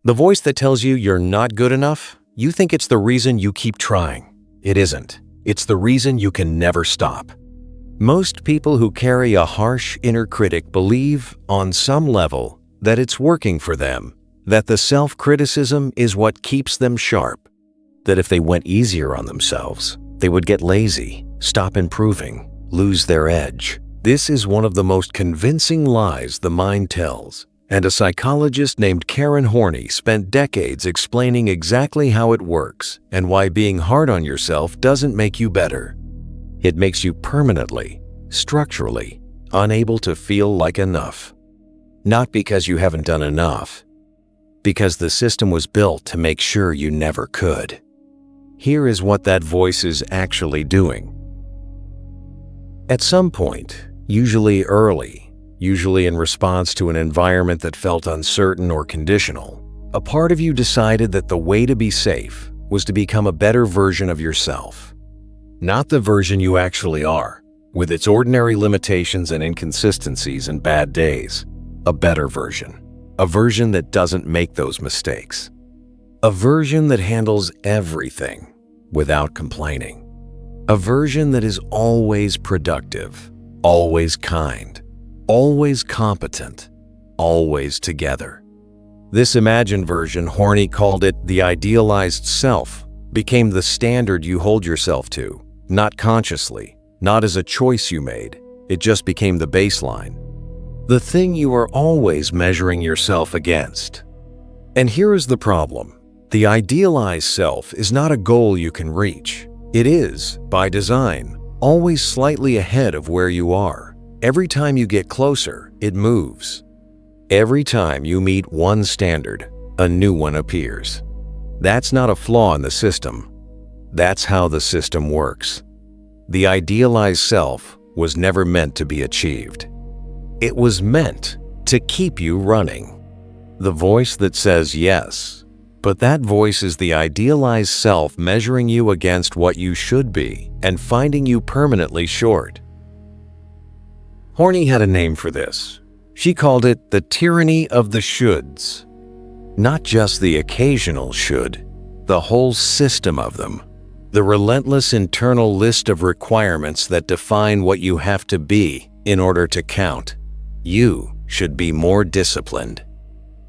The voice that tells you you're not good enough, you think it's the reason you keep trying. It isn't. It's the reason you can never stop. Most people who carry a harsh inner critic believe, on some level, that it's working for them, that the self-criticism is what keeps them sharp, that if they went easier on themselves, they would get lazy, stop improving, lose their edge. This is one of the most convincing lies the mind tells, and a psychologist named Horney spent decades explaining exactly how it works and why being hard on yourself doesn't make you better. It makes you permanently, structurally, unable to feel like enough. Not because you haven't done enough, because the system was built to make sure you never could. Here is what that voice is actually doing. At some point, usually early, usually in response to an environment that felt uncertain or conditional, a part of you decided that the way to be safe was to become a better version of yourself. Not the version you actually are, with its ordinary limitations and inconsistencies and bad days. A better version. A version that doesn't make those mistakes. A version that handles everything without complaining. A version that is always productive, always kind, always competent, always together. This imagined version, Horney called it the idealized self, became the standard you hold yourself to, not consciously, not as a choice you made. It just became the baseline. The thing you are always measuring yourself against. And here is the problem. The idealized self is not a goal you can reach. It is, by design, always slightly ahead of where you are. Every time you get closer, it moves. Every time you meet one standard, a new one appears. That's not a flaw in the system. That's how the system works. The idealized self was never meant to be achieved. It was meant to keep you running. The voice that says yes, but that voice is the idealized self measuring you against what you should be and finding you permanently short. Horney had a name for this. She called it the tyranny of the shoulds. Not just the occasional should, the whole system of them. The relentless internal list of requirements that define what you have to be in order to count. You should be more disciplined.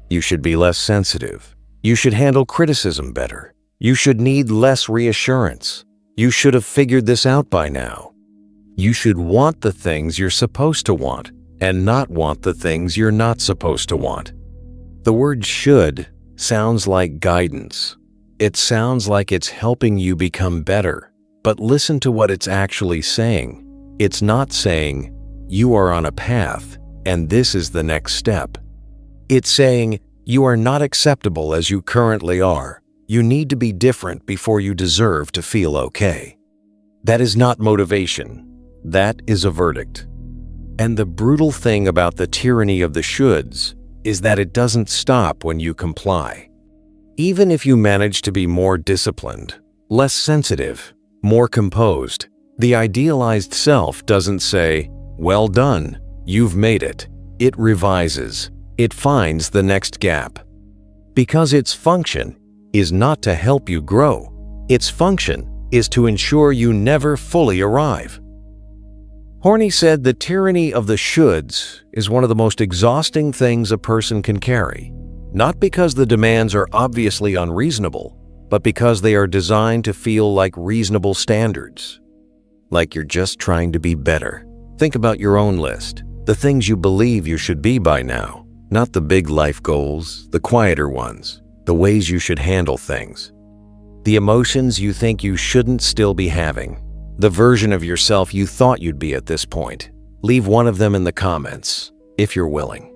You should be less sensitive. You should handle criticism better. You should need less reassurance. You should have figured this out by now. You should want the things you're supposed to want and not want the things you're not supposed to want. The word should sounds like guidance. It sounds like it's helping you become better, but listen to what it's actually saying. It's not saying, you are on a path, and this is the next step. It's saying, you are not acceptable as you currently are. You need to be different before you deserve to feel okay. That is not motivation. That is a verdict. And the brutal thing about the tyranny of the shoulds is that it doesn't stop when you comply. Even if you manage to be more disciplined, less sensitive, more composed, the idealized self doesn't say, well done, you've made it. It revises. It finds the next gap. Because its function is not to help you grow. Its function is to ensure you never fully arrive. Horney said the tyranny of the shoulds is one of the most exhausting things a person can carry, not because the demands are obviously unreasonable, but because they are designed to feel like reasonable standards. Like you're just trying to be better. Think about your own list, the things you believe you should be by now, not the big life goals, the quieter ones, the ways you should handle things, the emotions you think you shouldn't still be having, the version of yourself you thought you'd be at this point. Leave one of them in the comments, if you're willing.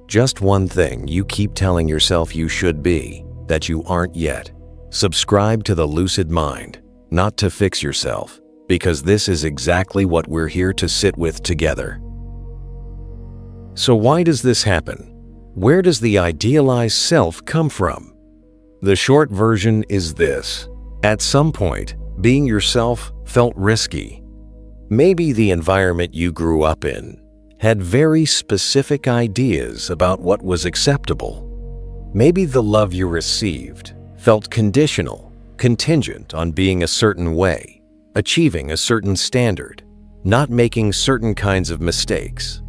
Just one thing you keep telling yourself you should be, that you aren't yet. Subscribe to the Lucid Mind, not to fix yourself, because this is exactly what we're here to sit with together. So why does this happen? Where does the idealized self come from? The short version is this. At some point, being yourself felt risky. Maybe the environment you grew up in had very specific ideas about what was acceptable. Maybe the love you received felt conditional, contingent on being a certain way, achieving a certain standard, not making certain kinds of mistakes.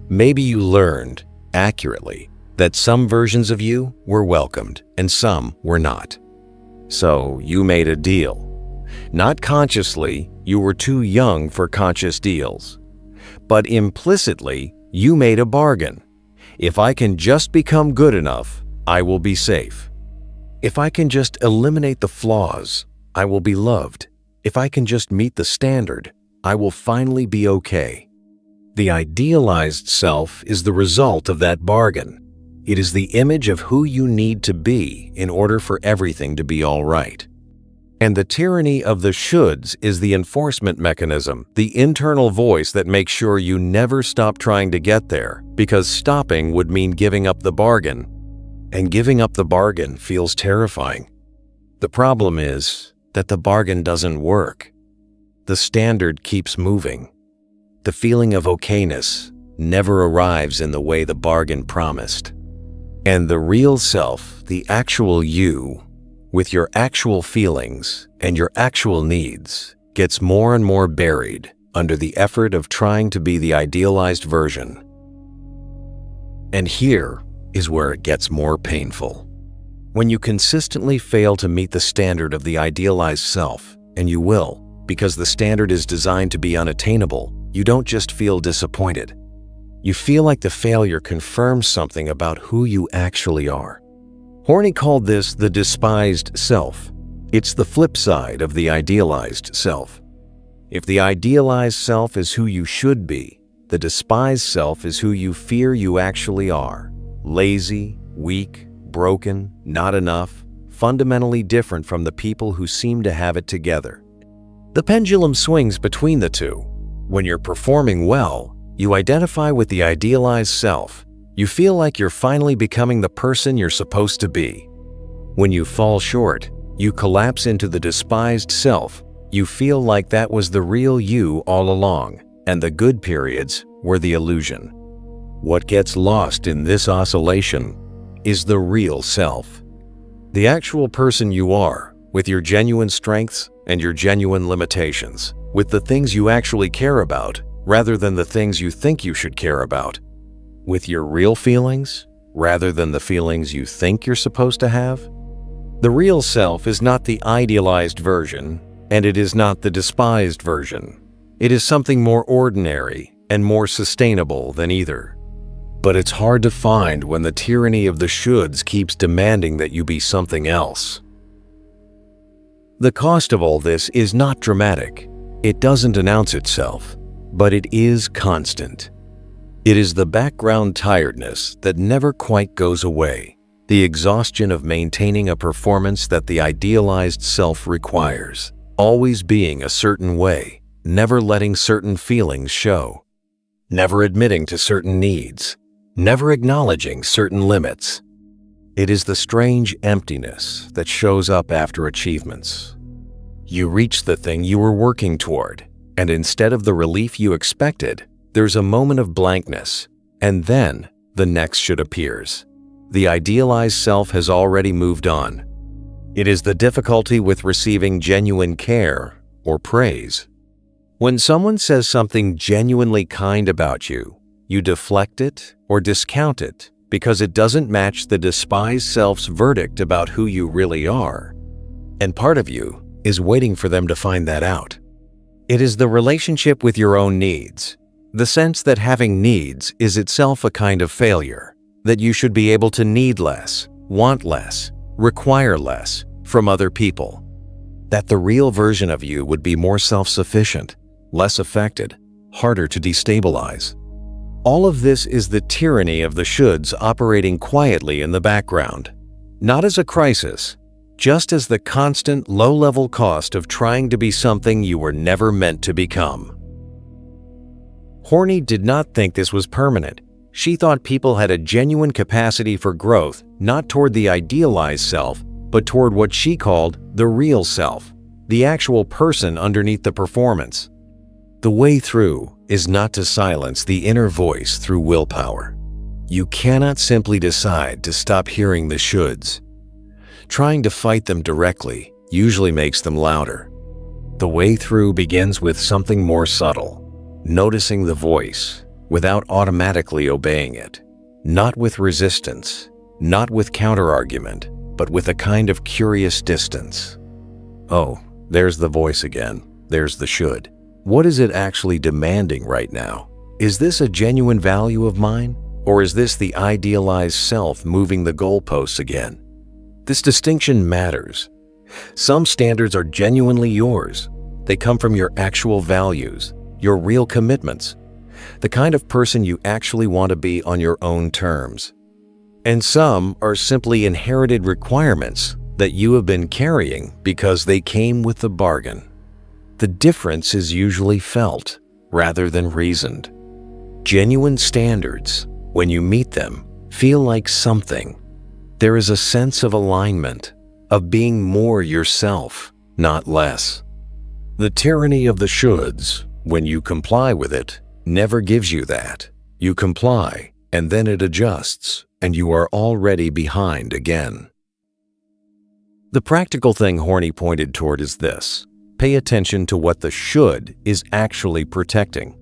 Maybe you learned, accurately, that some versions of you were welcomed and some were not. So you made a deal. Not consciously, you were too young for conscious deals. But implicitly, you made a bargain. If I can just become good enough, I will be safe. If I can just eliminate the flaws, I will be loved. If I can just meet the standard, I will finally be okay. The idealized self is the result of that bargain. It is the image of who you need to be in order for everything to be all right. And the tyranny of the shoulds is the enforcement mechanism, the internal voice that makes sure you never stop trying to get there, because stopping would mean giving up the bargain. And giving up the bargain feels terrifying. The problem is that the bargain doesn't work. The standard keeps moving. The feeling of okayness never arrives in the way the bargain promised. And the real self, the actual you, with your actual feelings and your actual needs, gets more and more buried under the effort of trying to be the idealized version. And here is where it gets more painful. When you consistently fail to meet the standard of the idealized self, and you will, because the standard is designed to be unattainable, you don't just feel disappointed. You feel like the failure confirms something about who you actually are. Horney called this the despised self. It's the flip side of the idealized self. If the idealized self is who you should be, the despised self is who you fear you actually are. Lazy, weak, broken, not enough, fundamentally different from the people who seem to have it together. The pendulum swings between the two. When you're performing well, you identify with the idealized self. You feel like you're finally becoming the person you're supposed to be. When you fall short, you collapse into the despised self. You feel like that was the real you all along, and the good periods were the illusion. What gets lost in this oscillation is the real self. The actual person you are, with your genuine strengths and your genuine limitations, with the things you actually care about rather than the things you think you should care about, with your real feelings rather than the feelings you think you're supposed to have. The real self is not the idealized version, and it is not the despised version. It is something more ordinary and more sustainable than either. But it's hard to find when the tyranny of the shoulds keeps demanding that you be something else. The cost of all this is not dramatic. It doesn't announce itself, but it is constant. It is the background tiredness that never quite goes away, the exhaustion of maintaining a performance that the idealized self requires, always being a certain way, never letting certain feelings show, never admitting to certain needs, never acknowledging certain limits. It is the strange emptiness that shows up after achievements. You reach the thing you were working toward, and instead of the relief you expected, there's a moment of blankness, and then the next should appears. The idealized self has already moved on. It is the difficulty with receiving genuine care or praise. When someone says something genuinely kind about you, you deflect it or discount it because it doesn't match the despised self's verdict about who you really are. And part of you is waiting for them to find that out. It is the relationship with your own needs, the sense that having needs is itself a kind of failure, that you should be able to need less, want less, require less from other people, that the real version of you would be more self-sufficient, less affected, harder to destabilize. All of this is the tyranny of the shoulds operating quietly in the background, not as a crisis, just as the constant low-level cost of trying to be something you were never meant to become. Horney did not think this was permanent. She thought people had a genuine capacity for growth, not toward the idealized self, but toward what she called the real self, the actual person underneath the performance. The way through is not to silence the inner voice through willpower. You cannot simply decide to stop hearing the shoulds. Trying to fight them directly usually makes them louder. The way through begins with something more subtle, noticing the voice without automatically obeying it. Not with resistance, not with counter-argument, but with a kind of curious distance. Oh, there's the voice again. There's the should. What is it actually demanding right now? Is this a genuine value of mine? Or is this the idealized self moving the goalposts again? This distinction matters. Some standards are genuinely yours. They come from your actual values, your real commitments, the kind of person you actually want to be on your own terms. And some are simply inherited requirements that you have been carrying because they came with the bargain. The difference is usually felt rather than reasoned. Genuine standards, when you meet them, feel like something. There is a sense of alignment, of being more yourself, not less. The tyranny of the shoulds, when you comply with it, never gives you that. You comply, and then it adjusts, and you are already behind again. The practical thing Horney pointed toward is this: pay attention to what the should is actually protecting.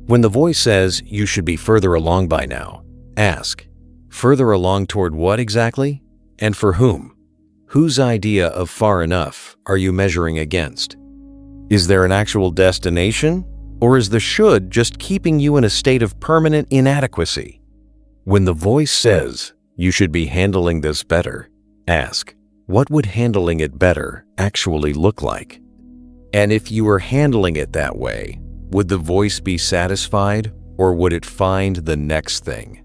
When the voice says you should be further along by now, ask, further along toward what exactly? And for whom? Whose idea of far enough are you measuring against? Is there an actual destination? Or is the should just keeping you in a state of permanent inadequacy? When the voice says you should be handling this better, ask, what would handling it better actually look like? And if you were handling it that way, would the voice be satisfied, or would it find the next thing?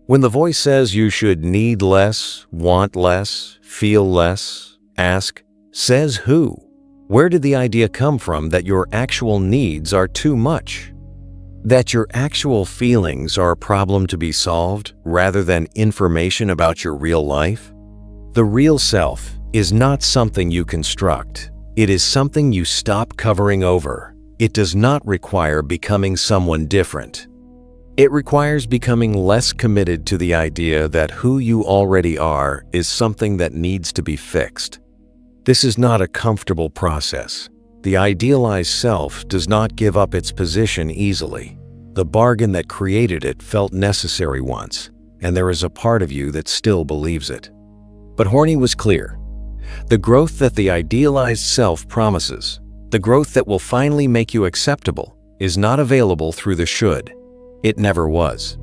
When the voice says you should need less, want less, feel less, ask, says who? Where did the idea come from that your actual needs are too much? That your actual feelings are a problem to be solved rather than information about your real life? The real self is not something you construct. It is something you stop covering over. It does not require becoming someone different. It requires becoming less committed to the idea that who you already are is something that needs to be fixed. This is not a comfortable process. The idealized self does not give up its position easily. The bargain that created it felt necessary once, and there is a part of you that still believes it. But Horney was clear. The growth that the idealized self promises, the growth that will finally make you acceptable, is not available through the should. It never was.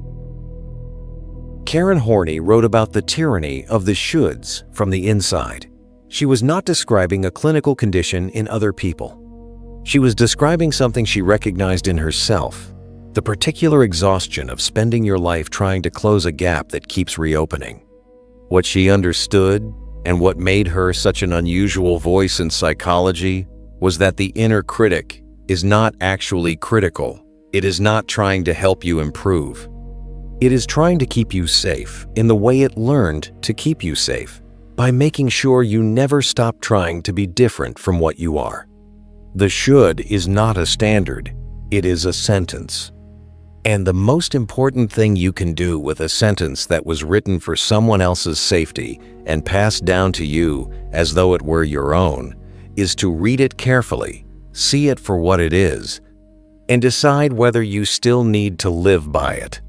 Karen Horney wrote about the tyranny of the shoulds from the inside. She was not describing a clinical condition in other people. She was describing something she recognized in herself, the particular exhaustion of spending your life trying to close a gap that keeps reopening. What she understood, and what made her such an unusual voice in psychology, was that the inner critic is not actually critical. It is not trying to help you improve. It is trying to keep you safe in the way it learned to keep you safe, by making sure you never stop trying to be different from what you are. The should is not a standard, it is a sentence. And the most important thing you can do with a sentence that was written for someone else's safety and passed down to you as though it were your own is to read it carefully, see it for what it is, and decide whether you still need to live by it.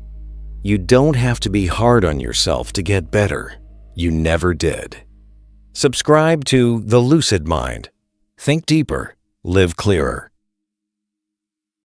You don't have to be hard on yourself to get better. You never did. Subscribe to The Lucid Mind. Think deeper, live clearer.